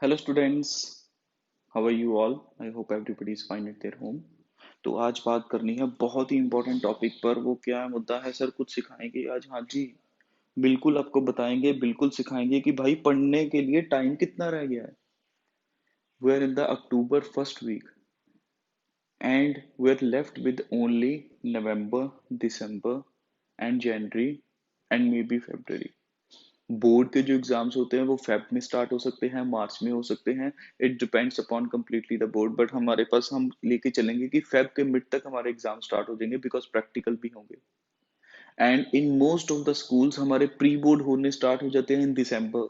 Hello students, how are you all? I hope everybody is fine at their home. तो आज बात करनी है बहुत ही इंपॉर्टेंट टॉपिक पर। वो क्या मुद्दा है सर? कुछ सिखाएंगे आज? हाँ जी, बिल्कुल आपको बताएंगे, बिल्कुल सिखाएंगे कि भाई पढ़ने के लिए टाइम कितना रह गया है। We are in the October first week and we are left with only November, December and January and may be February. Board के जो एग्जाम्स होते हैं वो फेब में स्टार्ट हो सकते हैं, मार्च में हो सकते हैं। It depends upon completely the board, but हमारे पास हम लेके चलेंगे कि फेब के मिड तक हमारे एग्जाम स्टार्ट हो जाएंगे बिकॉज प्रैक्टिकल भी होंगे। And in most of the schools हमारे प्री बोर्ड होने स्टार्ट हो जाते हैं इन दिसंबर।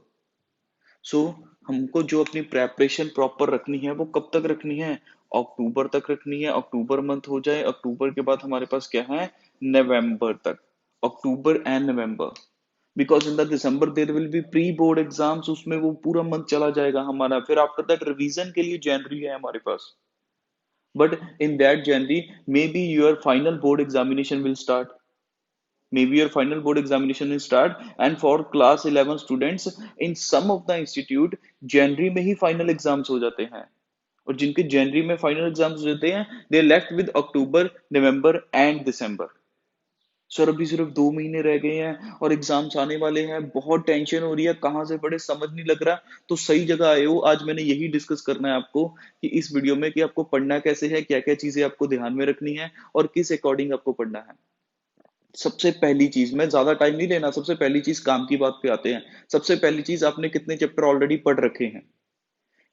सो हमको जो अपनी प्रेपरेशन प्रॉपर रखनी है वो कब तक रखनी है? अक्टूबर तक रखनी है। अक्टूबर मंथ हो जाए, अक्टूबर के बाद हमारे पास क्या है? नवंबर तक। October and November, because in the December there will be pre board exams, उसमें वो पूरा मंथ चला जाएगा हमारा। फिर आफ्टर दैट रिवीजन के लिए जनवरी है हमारे पास। But in that January maybe your final board examination will start, maybe your final board examination will start. And for class 11 students in some of the institute जनवरी में ही final exams हो जाते हैं। और जिनके जनवरी में फाइनल एग्जाम्स हो जाते हैं they left with October, November and December. Sir अभी सिर्फ 2 महीने रह गए हैं और एग्जाम्स आने वाले हैं। बहुत टेंशन हो रही है, कहाँ से पढ़े समझ नहीं लग रहा। तो सही जगह आए हो। आज मैंने यही डिस्कस करना है आपको कि इस वीडियो में कि आपको पढ़ना कैसे है, क्या क्या चीजें आपको ध्यान में रखनी है और किस अकॉर्डिंग आपको पढ़ना है। सबसे पहली चीज, मैं ज्यादा टाइम नहीं लेना, सबसे पहली चीज काम की बात पे आते हैं। सबसे पहली चीज, आपने कितने चैप्टर ऑलरेडी पढ़ रखे हैं?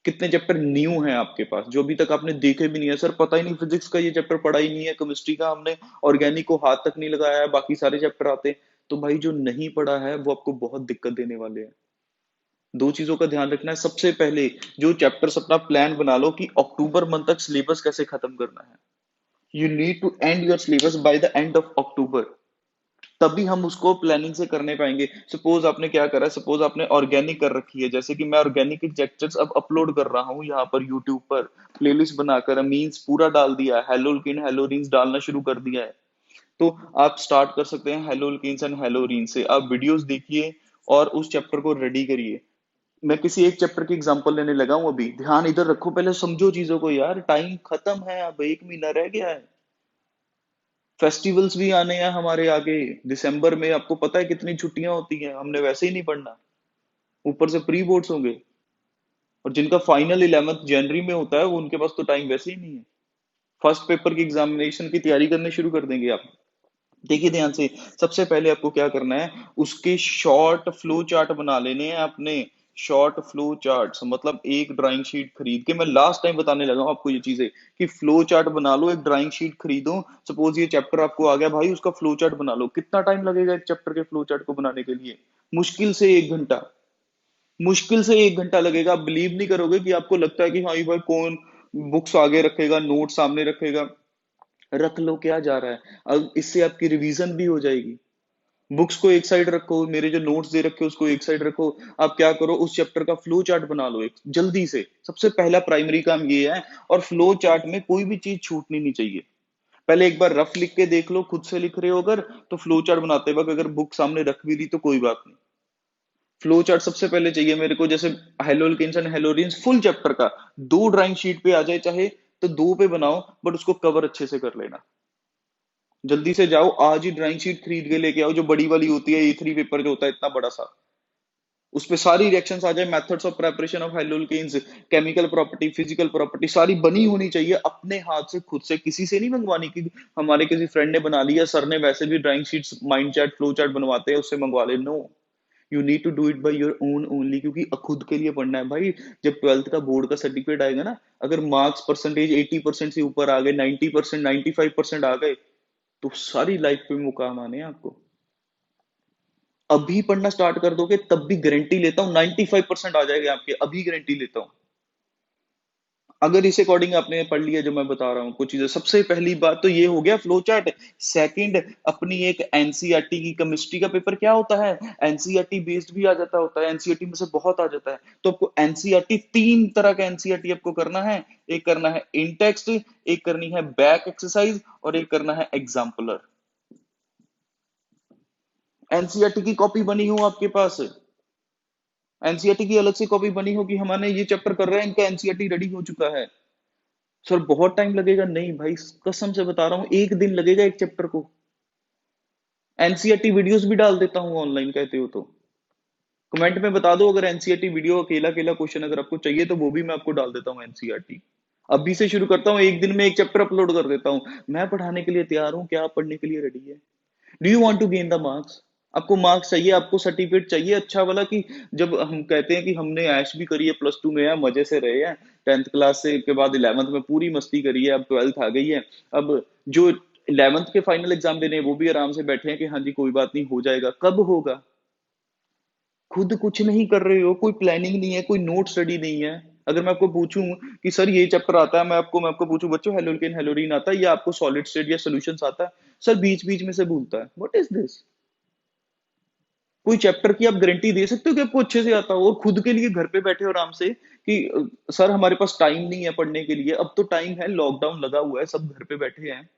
कितने चैप्टर न्यू हैं आपके पास जो अभी तक आपने देखे भी नहीं है? सर पता ही नहीं, फिजिक्स का ये चैप्टर पढ़ा ही नहीं है, केमिस्ट्री का हमने ऑर्गेनिक को हाथ तक नहीं लगाया है, बाकी सारे चैप्टर आते। तो भाई जो नहीं पढ़ा है वो आपको बहुत दिक्कत देने वाले हैं। दो चीजों का ध्यान रखना है। सबसे पहले जो चैप्टर्स, अपना प्लान बना लो कि अक्टूबर मंथ तक सिलेबस कैसे खत्म करना है। You need to end your syllabus by the end of October, तभी हम उसको प्लानिंग से करने पाएंगे। सपोज आपने क्या करा, सपोज आपने ऑर्गेनिक कर रखी है, जैसे कि मैं ऑर्गेनिक के लेक्चर्स अब अपलोड कर रहा हूँ यहाँ पर यूट्यूब पर, प्लेलिस्ट बनाकर मीन्स पूरा डाल दिया है, हेलोकिन हेलोरीन्स डालना शुरू कर दिया है। तो आप स्टार्ट कर सकते हैं हेलोकिन्स एंड हेलोरीन से। आप वीडियोस देखिए और उस चैप्टर को रेडी करिए। मैं किसी एक चैप्टर की एग्जांपल लेने लगा हूं, अभी ध्यान इधर रखो, पहले समझो चीजों को यार। टाइम खत्म है, अब 1 महीना रह गया है। फेस्टिवल्स भी आने हैं हमारे आगे। दिसंबर में आपको पता है कितनी छुट्टियां होती हैं, हमने वैसे ही नहीं पढ़ना, ऊपर से प्री बोर्ड्स होंगे। और जिनका फाइनल 11 जनवरी में होता है वो, उनके पास तो टाइम वैसे ही नहीं है। फर्स्ट पेपर की एग्जामिनेशन की तैयारी करने शुरू कर देंगे आप। देखिए ध्यान से, सबसे पहले आपको क्या करना है, उसके शॉर्ट फ्लो चार्ट बना लेने हैं अपने। शॉर्ट फ्लो चार्ट्स मतलब एक ड्राइंग शीट खरीद के, मैं लास्ट टाइम बताने लगा हूं आपको ये चीजें कि फ्लो चार्ट बना लो, एक ड्राइंग शीट खरीदो। सपोज ये चैप्टर आपको आ गया भाई, उसका फ्लो चार्ट बना लो। कितना टाइम लगेगा एक चैप्टर के फ्लो चार्ट को बनाने के लिए? मुश्किल से 1 घंटा। मुश्किल से 1 घंटा लगेगा। आप बिलीव नहीं करोगे कि आपको लगता है कि हाँ ये भाई कौन बुक्स आगे रखेगा, नोट सामने रखेगा। रख लो, क्या जा रहा है? अब इससे आपकी रिवीजन भी हो जाएगी। बुक्स को एक साइड रखो, मेरे जो नोट्स दे रखे हो उसको एक साइड रखो। आप क्या करो, उस चैप्टर का फ्लो चार्ट बना लो एक जल्दी से। सबसे पहला प्राइमरी काम ये है। और फ्लो चार्ट में कोई भी चीज छूटनी नहीं चाहिए। पहले एक बार रफ लिख के देख लो, खुद से लिख रहे हो अगर, तो फ्लो चार्ट बनाते वक्त अगर बुक सामने रख भी ली तो कोई बात नहीं। फ्लो चार्ट सबसे पहले चाहिए मेरे को। जैसे हेलोल्केन्स एंड हेलोरीन्स फुल चैप्टर का 2 ड्राइंग शीट पे आ जाए चाहे, तो 2 पे बनाओ, बट उसको कवर अच्छे से कर लेना। जल्दी से जाओ, आज ही ड्राइंग शीट खरीद के लेके आओ, जो बड़ी वाली होती है, E3 पेपर जो होता है इतना बड़ा सा। उस पे सारी रिएक्शंस आ जाए, methods of preparation of haloalkanes, chemical property, physical property सारी बनी होनी चाहिए अपने हाथ से, खुद से, किसी से नहीं मंगवानी कि हमारे किसी फ्रेंड ने बना लिया, सर ने वैसे भी drawing sheets, mind chart, flow chart बनवाते हैं, उससे मंगवा ले। No, you need to do it by your own only, क्योंकि खुद के लिए पढ़ना है भाई। जब 12th का बोर्ड का सर्टिफिकेट आएगा ना, अगर मार्क्स परसेंटेज 80% से ऊपर आ गए, 90%, 95% आ गए, तो सारी लाइफ पे मुकाम आने हैं आपको। अभी पढ़ना स्टार्ट कर दोगे तब भी गारंटी लेता हूँ 95% आ जाएगा आपके, अभी गारंटी लेता हूँ। अगर इस अकॉर्डिंग आपने पढ़ लिया जो मैं बता रहा हूँ कुछ चीजें। सबसे पहली बात तो ये हो गया फ्लो चार्ट। सेकंड, अपनी एक एनसीईआरटी की केमिस्ट्री का पेपर क्या होता है, एनसीईआरटी बेस्ड भी आ जाता होता है, एनसीईआरटी में से बहुत आ जाता है। तो आपको एनसीईआरटी, 3 तरह का एनसीईआरटी आपको करना है। एक करना है इन टेक्स्ट, एक करनी है बैक एक्सरसाइज, और एक करना है एग्जाम्पलर। एनसीईआरटी की कॉपी बनी हो आपके पास, एनसीईआरटी की अलग से कॉपी बनी होगी, हमारे ये चैप्टर कर रहे हैं, इनका एनसीईआरटी रेडी हो चुका है। सर बहुत टाइम लगेगा? नहीं भाई, कसम से बता रहा हूँ, एक दिन लगेगा एक चैप्टर को। एनसीईआरटी वीडियोस भी डाल देता हूँ ऑनलाइन, कहते हो तो कमेंट में बता दो, अगर एनसीईआरटी वीडियो अकेला अकेला क्वेश्चन अगर आपको चाहिए तो वो भी मैं आपको डाल देता हूँ एनसीईआरटी। अभी से शुरू करता हूँ, एक दिन में एक चैप्टर अपलोड कर देता हूँ। मैं पढ़ाने के लिए तैयार हूँ, क्या आप पढ़ने के लिए रेडी है? Do you want to gain the marks? आपको मार्क्स चाहिए, आपको सर्टिफिकेट चाहिए अच्छा वाला, कि जब हम कहते हैं कि हमने ऐश भी करी है, प्लस टू में है, मजे से रहे हैं, टेंथ क्लास से के बाद इलेवंथ में पूरी मस्ती करी है, अब ट्वेल्थ आ गई है, अब जो इलेवंथ के फाइनल एग्जाम देने हैं वो भी आराम से बैठे हैं कि हाँ जी कोई बात नहीं, हो जाएगा। कब होगा? खुद कुछ नहीं कर रहे हो, कोई प्लानिंग नहीं है, कोई नोट स्टडी नहीं है। अगर मैं आपको पूछूं कि सर ये चैप्टर आता है, मैं आपको पूछूं बच्चों हेलोकेन हेलोरीन आता है या आपको सॉलिड स्टेट या सॉल्यूशंस आता है, सर बीच बीच में से भूलता है। What is this? कोई चैप्टर की आप गारंटी दे सकते हो कि आपको अच्छे से आता हो, और खुद के लिए घर पे बैठे हो आराम से कि सर हमारे पास टाइम नहीं है पढ़ने के लिए। अब तो टाइम है, लॉकडाउन लगा हुआ है, सब घर पे बैठे हैं,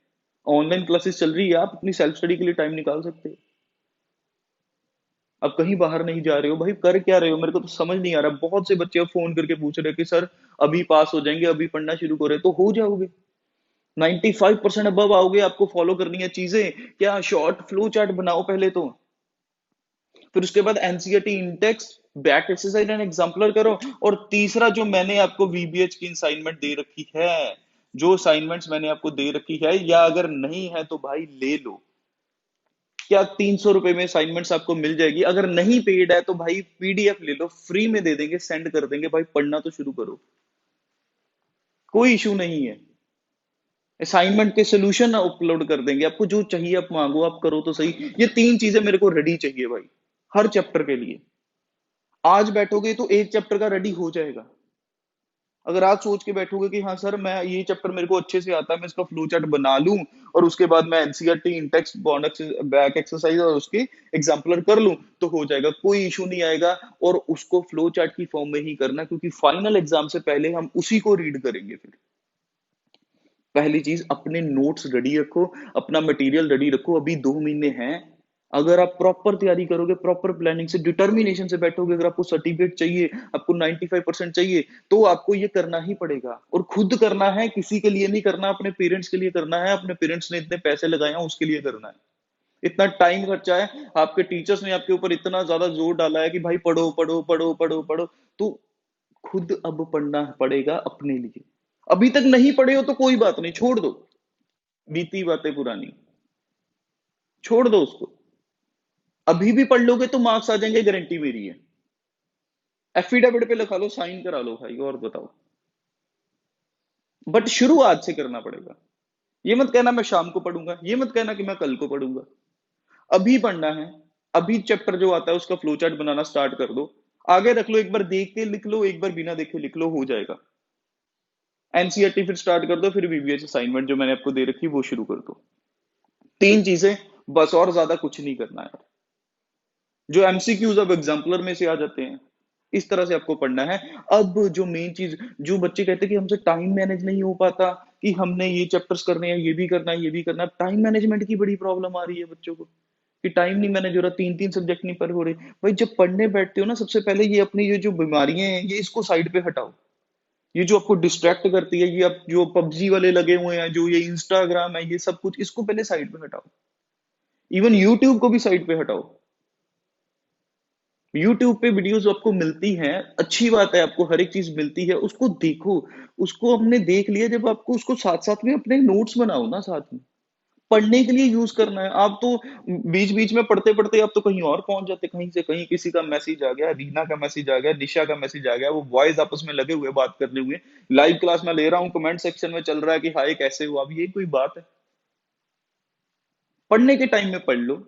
ऑनलाइन क्लासेस चल रही है, आप अपनी सेल्फ स्टडी के लिए टाइम निकाल सकते हो। अब कहीं बाहर नहीं जा रहे हो भाई, कर क्या रहे हो? मेरे को तो समझ नहीं आ रहा। बहुत से बच्चे अब फोन करके पूछ रहे हैं कि सर अभी पास हो जाएंगे, अभी पढ़ना शुरू करें, तो हो जाओगे। 95% अबव आओगे। आपको फॉलो करनी है चीजें, क्या शॉर्ट फ्लो चार्ट बनाओ पहले तो, फिर उसके बाद NCERT index, back exercise and exemplar करो। और तीसरा जो मैंने आपको वीबीएच की असाइनमेंट दे रखी है, जो असाइनमेंट्स मैंने आपको दे रखी है, या अगर नहीं है तो भाई ले लो। क्या 300 रुपए में असाइनमेंट्स आपको मिल जाएगी? अगर नहीं पेड है तो भाई पीडीएफ ले लो, फ्री में दे देंगे, सेंड कर देंगे भाई, पढ़ना तो शुरू करो, कोई इशू नहीं है। असाइनमेंट के सोल्यूशन अपलोड कर देंगे, आपको जो चाहिए आप मांगो, आप करो तो सही। ये तीन चीजें मेरे को रेडी चाहिए भाई, हर चैप्टर के लिए। आज बैठोगे तो एक चैप्टर का रेडी हो जाएगा। अगर आज सोच के बैठोगे कि हाँ सर मैं ये चैप्टर मेरे को अच्छे से आता है, मैं इसका फ्लो चार्ट बना लूं, और उसके बाद मैं NCERT in-text bond back exercise और उसके एग्जाम्पलर कर लूं, तो हो जाएगा, कोई इशू नहीं आएगा। और उसको फ्लो चार्ट की फॉर्म में ही करना, क्योंकि फाइनल एग्जाम से पहले हम उसी को रीड करेंगे। फिर पहली चीज, अपने नोट्स रेडी रखो, अपना मटेरियल रेडी रखो, अभी 2 महीने हैं। अगर आप प्रॉपर तैयारी करोगे, प्रॉपर प्लानिंग से, डिटर्मिनेशन से बैठोगे, अगर आपको सर्टिफिकेट चाहिए, आपको 95% चाहिए, तो आपको ये करना ही पड़ेगा। और खुद करना है, किसी के लिए नहीं करना, अपने पेरेंट्स के लिए करना है, अपने पेरेंट्स ने इतने पैसे लगाए हैं उसके लिए करना है, इतना टाइम खर्चा है, आपके टीचर्स ने आपके ऊपर इतना ज्यादा जोर डाला है कि भाई पढ़ो पढ़ो पढ़ो पढ़ो पढ़ो, तो खुद अब पढ़ना पड़ेगा अपने लिए। अभी तक नहीं पढ़े हो तो कोई बात नहीं, छोड़ दो, बीती बातें पुरानी, छोड़ दो उसको। अभी भी पढ़ लोगे तो मार्क्स आ जाएंगे, गारंटी मेरी है। एफिडेविट पे लिखा लो, साइन करा लो भाई, और बताओ। बट शुरू आज से करना पड़ेगा। ये मत कहना मैं शाम को पढ़ूंगा, ये मत कहना कि मैं कल को पढ़ूंगा, अभी पढ़ना है। अभी चैप्टर जो आता है उसका फ्लो चार्ट बनाना स्टार्ट कर दो, आगे रख लो, एक बार देख के लिख लो, एक बार बिना देखे लिख लो, हो जाएगा। एनसीईआरटी फिर स्टार्ट कर दो, फिर वीवीएच असाइनमेंट जो मैंने आपको दे रखी वो शुरू कर दो। तीन चीजें बस, और ज्यादा कुछ नहीं करना है। जो एमसीक्यूज अब एग्जाम्पलर में से आ जाते हैं, इस तरह से आपको पढ़ना है। अब जो मेन चीज, जो बच्चे कहते हैं कि हमसे टाइम मैनेज नहीं हो पाता, कि हमने ये चैप्टर्स करने हैं, ये भी करना है, ये भी करना है, टाइम मैनेजमेंट की बड़ी प्रॉब्लम आ रही है बच्चों को, कि टाइम नहीं मैनेज हो रहा, तीन तीन सब्जेक्ट नहीं पढ़ हो रहे। भाई जब पढ़ने बैठते हो ना, सबसे पहले ये अपनी ये जो बीमारियां हैं, ये इसको साइड पे हटाओ। ये जो आपको डिस्ट्रैक्ट करती है, ये आप जो पबजी वाले लगे हुए हैं, जो ये इंस्टाग्राम है, ये सब कुछ, इसको पहले साइड पे हटाओ। इवन यूट्यूब को भी साइड पे हटाओ। यूट्यूब पे वीडियोस आपको मिलती हैं, अच्छी बात है, आपको हर एक चीज मिलती है, उसको देखो। उसको हमने देख लिया, जब आपको उसको साथ साथ में अपने नोट्स बनाओ ना, साथ में पढ़ने के लिए यूज करना है। आप तो बीच बीच में पढ़ते पढ़ते आप तो कहीं और पहुंच जाते, कहीं से कहीं किसी का मैसेज आ गया, रीना का मैसेज आ गया, निशा का मैसेज आ गया, वो बॉयज आपस में लगे हुए बात करने हुए, लाइव क्लास में ले रहा हूँ, कमेंट सेक्शन में चल रहा है कि हाय कैसे हो। अब ये कोई बात है? पढ़ने के टाइम में पढ़ लो,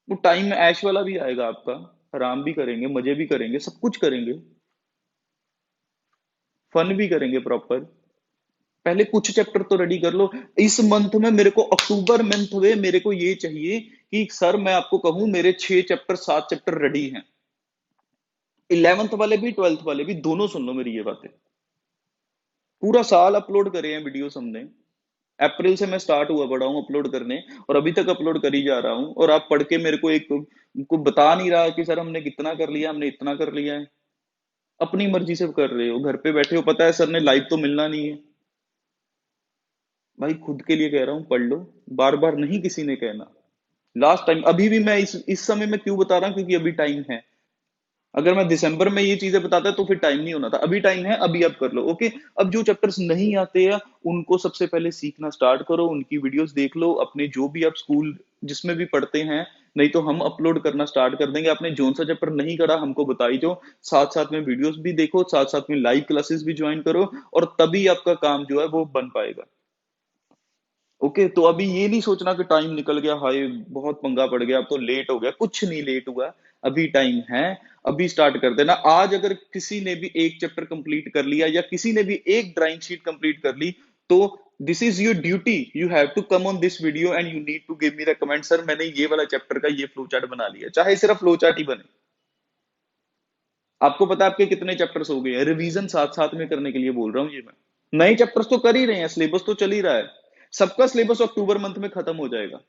वो टाइम में ऐश वाला भी आएगा आपका, आराम भी करेंगे, मजे भी करेंगे, सब कुछ करेंगे, फन भी करेंगे प्रॉपर। पहले कुछ चैप्टर तो रेडी कर लो। इस मंथ में मेरे को, अक्टूबर मंथ में मेरे को ये चाहिए कि सर मैं आपको कहूं मेरे 6 चैप्टर 7 चैप्टर रेडी हैं। 11th वाले भी 12th वाले भी, दोनों सुन लो मेरी ये बातें। पूरा साल अपलोड करे हैं वीडियोस हमने, अप्रैल से मैं स्टार्ट हुआ पड़ा हूँ अपलोड करने, और अभी तक अपलोड कर ही जा रहा हूँ, और आप पढ़ के मेरे को एक को बता नहीं रहा कि सर हमने कितना कर लिया, हमने इतना कर लिया है। अपनी मर्जी से कर रहे हो, घर पे बैठे हो, पता है सर ने लाइव तो मिलना नहीं है। भाई खुद के लिए कह रहा हूँ, पढ़ लो। बार बार नहीं किसी ने कहना। लास्ट टाइम, अभी भी मैं इस समय में क्यों बता रहा हूँ, क्योंकि अभी टाइम है। अगर मैं दिसंबर में ये चीजें बताता तो फिर टाइम नहीं होना था। अभी टाइम है, अभी आप कर लो। ओके। अब जो चैप्टर्स नहीं आते हैं, उनको सबसे पहले सीखना स्टार्ट करो, उनकी वीडियोस देख लो, अपने जो भी आप स्कूल जिसमें भी पढ़ते हैं। नहीं तो हम अपलोड करना स्टार्ट कर देंगे। आपने जोन सा चैप्टर नहीं करा, हमको बताई जो। साथ साथ में वीडियोस भी देखो, साथ साथ में लाइव क्लासेस भी ज्वाइन करो, और तभी आपका काम जो है वो बन पाएगा। ओके। तो अभी ये नहीं सोचना कि टाइम निकल गया, हाय बहुत पंगा पड़ गया, अब तो लेट हो गया। कुछ नहीं लेट हुआ। अभी टाइम है। अभी स्टार्ट कर देना। आज अगर किसी ने भी एक चैप्टर कंप्लीट कर लिया, या किसी ने भी एक ड्राइंग शीट कंप्लीट कर ली, तो this is your duty. You have to come on this video and you need to give me the comment, sir मैंने ये वाला चैप्टर का ये फ्लो चार्ट बना लिया। चाहे सिर्फ फ्लो चार्ट ही बने। आपको पता है आपके कितने चैप्टर्स हो गए हैं? रिवीजन साथ साथ में करने के लिए बोल रहा हूँ ये मैं। नए चैप्टर्स तो कर ही रहे हैं, सिलेबस तो चल ही रहा है। सबका सिलेबस अक्टूबर मंथ में खत्म हो जाएगा।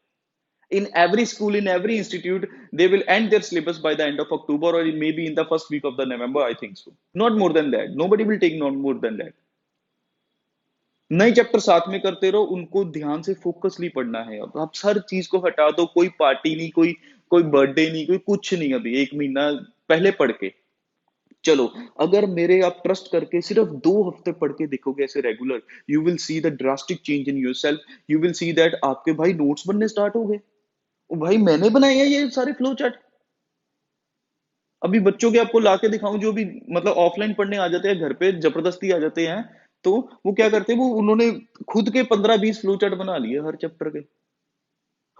In every school, in every institute, they will end their syllabus by the end of October, or maybe in the first week of the November, I think so. Not more than that. Nobody will take not more than that. नए chapter साथ में करते रहो, उनको ध्यान से फोकसली पढ़ना है। अब आप हर चीज को हटा दो, कोई पार्टी नहीं, कोई कोई बर्थडे नहीं, कोई कुछ नहीं। अभी एक महीना पहले पढ़ के चलो। अगर मेरे आप ट्रस्ट करके सिर्फ 2 हफ्ते पढ़ के देखोगे ऐसे regular, you will see the drastic change in your self. You will see that आपके भाई नोट्स बनने स्टार्ट हो गए। ओ भाई मैंने बनाए हैं ये सारे फ्लो चार्ट। अभी बच्चों के आपको लाके दिखाऊं, जो भी मतलब ऑफलाइन पढ़ने आ जाते हैं, घर पे जबरदस्ती आ जाते हैं, तो वो क्या करते हैं, वो उन्होंने खुद के 15-20 फ्लो चार्ट बना लिए हर चैप्टर के।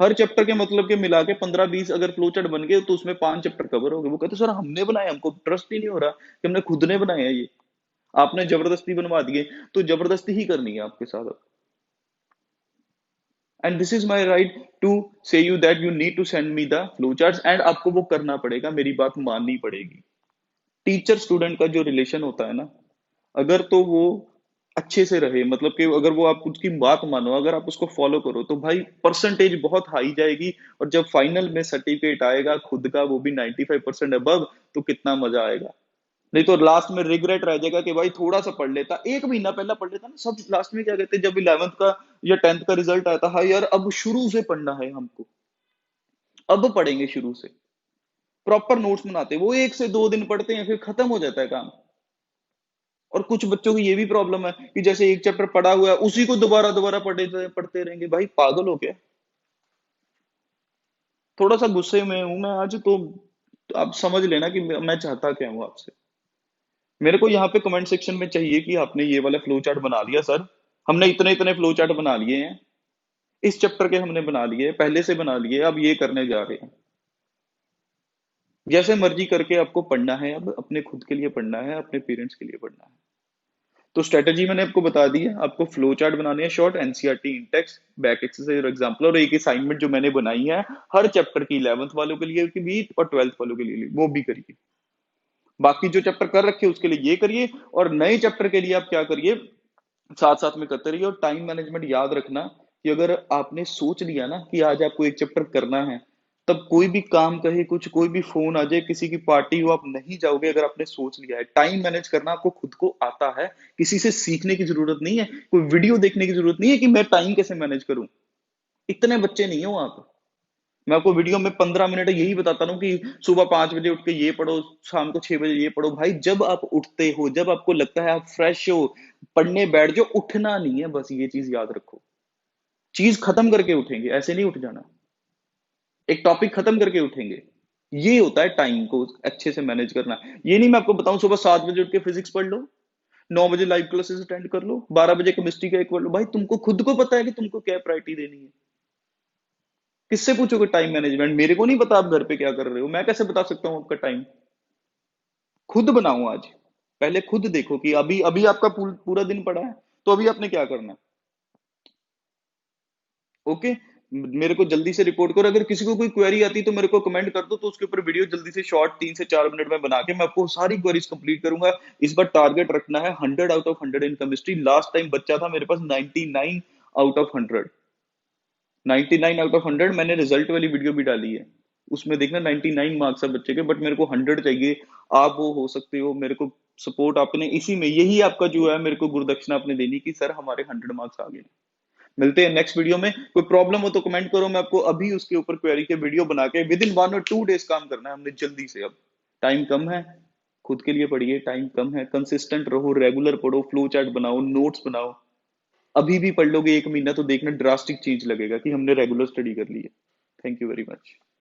हर चैप्टर के मतलब के मिला के 15-20 अगर फ्लो चार्ट बन गए, तो उसमें 5 चैप्टर कवर हो गए। वो कहते सर हमने बनाया, हमको ट्रस्ट ही नहीं हो रहा कि हमने खुद ने बनाया ये। आपने जबरदस्ती बनवा दिए, तो जबरदस्ती ही करनी है आपके साथ अब। And this is my right to say you that you need to send me the flow charts, and आपको वो करना पड़ेगा, मेरी बात माननी पड़ेगी। टीचर स्टूडेंट का जो रिलेशन होता है ना, अगर तो वो अच्छे से रहे, मतलब कि अगर वो आप उसकी बात मानो, अगर आप उसको फॉलो करो, तो भाई परसेंटेज बहुत हाई जाएगी। और जब फाइनल में सर्टिफिकेट आएगा खुद का, वो भी 95% अबव, तो कितना मजा आएगा। नहीं तो लास्ट में रिग्रेट रह जाएगा कि भाई थोड़ा सा पढ़ लेता, एक महीना पहला पढ़ लेता ना। सब लास्ट में क्या कहते हैं, जब 11th का या 10th का रिजल्ट आता है, यार अब शुरू से पढ़ना है हमको, अब पढ़ेंगे शुरू से। प्रॉपर नोट्स बनाते हैं, वो 1 से 2 दिन पढ़ते हैं, फिर खत्म हो जाता है काम। और कुछ बच्चों की ये भी प्रॉब्लम है कि जैसे एक चैप्टर पढ़ा हुआ है, उसी को दोबारा दोबारा पढ़ते रहेंगे। भाई पागल हो गया। थोड़ा सा गुस्से में हूं मैं आज तो। आप समझ लेना कि मैं चाहता क्या हूं आपसे। मेरे को यहाँ पे कमेंट सेक्शन में चाहिए कि आपने ये वाला फ्लो चार्ट बना लिया सर, हमने इतने इतने फ्लो चार्ट बना लिए हैं, इस चैप्टर के हमने बना लिए, पहले से बना लिए, अब ये करने जा रहे हैं। जैसे मर्जी करके आपको पढ़ना है, अब अपने खुद के लिए पढ़ना है, अपने पेरेंट्स के लिए पढ़ना है। तो स्ट्रेटेजी मैंने आपको बता दी है। आपको फ्लो चार्ट बनाने हैं, short NCERT Intex, back exercise और एग्जाम्पल, और एक असाइनमेंट जो मैंने बनाई है हर चैप्टर की, 11th वालों के लिए भी और 12th वालों के लिए, वो भी करिए। बाकी जो चैप्टर कर रखे उसके लिए ये करिए, और नए चैप्टर के लिए आप क्या करिए, साथ साथ में करते रहिए। और टाइम मैनेजमेंट याद रखना कि अगर आपने सोच लिया ना कि आज आपको एक चैप्टर करना है, तब कोई भी काम कहे, कुछ कोई भी फोन आ जाए, किसी की पार्टी हो, आप नहीं जाओगे। अगर आपने सोच लिया है, टाइम मैनेज करना आपको खुद को आता है, किसी से सीखने की जरूरत नहीं है, कोई वीडियो देखने की जरूरत नहीं है कि मैं टाइम कैसे मैनेज करूं। इतने बच्चे नहीं हो आप। मैं आपको वीडियो में 15 मिनट यही बताता हूँ कि सुबह 5 बजे उठ के ये पढ़ो, शाम को 6 बजे ये पढ़ो। भाई जब आप उठते हो, जब आपको लगता है आप फ्रेश हो, पढ़ने बैठ जाओ। उठना नहीं है, बस ये चीज याद रखो। चीज खत्म करके उठेंगे, ऐसे नहीं उठ जाना। एक टॉपिक खत्म करके उठेंगे। ये होता है टाइम को अच्छे से मैनेज करना। ये नहीं मैं आपको बताऊं सुबह 7 बजे उठ के फिजिक्स पढ़ लो, 9 बजे लाइव क्लासेस अटेंड कर लो, 12 बजे केमिस्ट्री का एक पढ़ लो। भाई तुमको खुद को पता है कि तुमको क्या प्रायोरिटी देनी है। किससे पूछोगे टाइम मैनेजमेंट? मेरे को नहीं पता आप घर पे क्या कर रहे हो, मैं कैसे बता सकता हूँ आपका टाइम? खुद बनाओ आज। पहले खुद देखो कि अभी अभी आपका पूरा दिन पड़ा है, तो अभी आपने क्या करना है। ओके। मेरे को जल्दी से रिपोर्ट करो। अगर किसी को कोई क्वेरी आती है तो मेरे को कमेंट कर दो, तो उसके ऊपर वीडियो जल्दी से शॉर्ट 3 से 4 मिनट में बना के मैं आपको सारी क्वेरीज कंप्लीट करूंगा। इस बार टारगेट रखना है 100 out of 100 in chemistry. Last time बच्चा था मेरे पास 99 आउट ऑफ 100, 99 आउट ऑफ 100। मैंने रिजल्ट वाली वीडियो भी डाली है, उसमें देखना 99 मार्क्स है बच्चे के, बट मेरे को 100 चाहिए। आप वो हो सकते हो, मेरे को सपोर्ट आपने इसी में, यही आपका जो है मेरे को गुरुदक्षिणा आपने देनी कि सर हमारे 100 मार्क्स आ गए। मिलते हैं नेक्स्ट वीडियो में। कोई प्रॉब्लम हो तो कमेंट करो, मैं आपको अभी उसके ऊपर क्वेरी के वीडियो बना के विद इन 1 और 2 डेज काम करना है हमने, जल्दी से। अब टाइम कम है, खुद के लिए पढ़िए, टाइम कम है, कंसिस्टेंट रहो, रेगुलर पढ़ो, फ्लो चार्ट बनाओ, नोट्स बनाओ। अभी भी पढ़ लोगे 1 महीना तो देखना ड्रास्टिक चेंज लगेगा कि हमने रेगुलर स्टडी कर ली है। Thank you very much.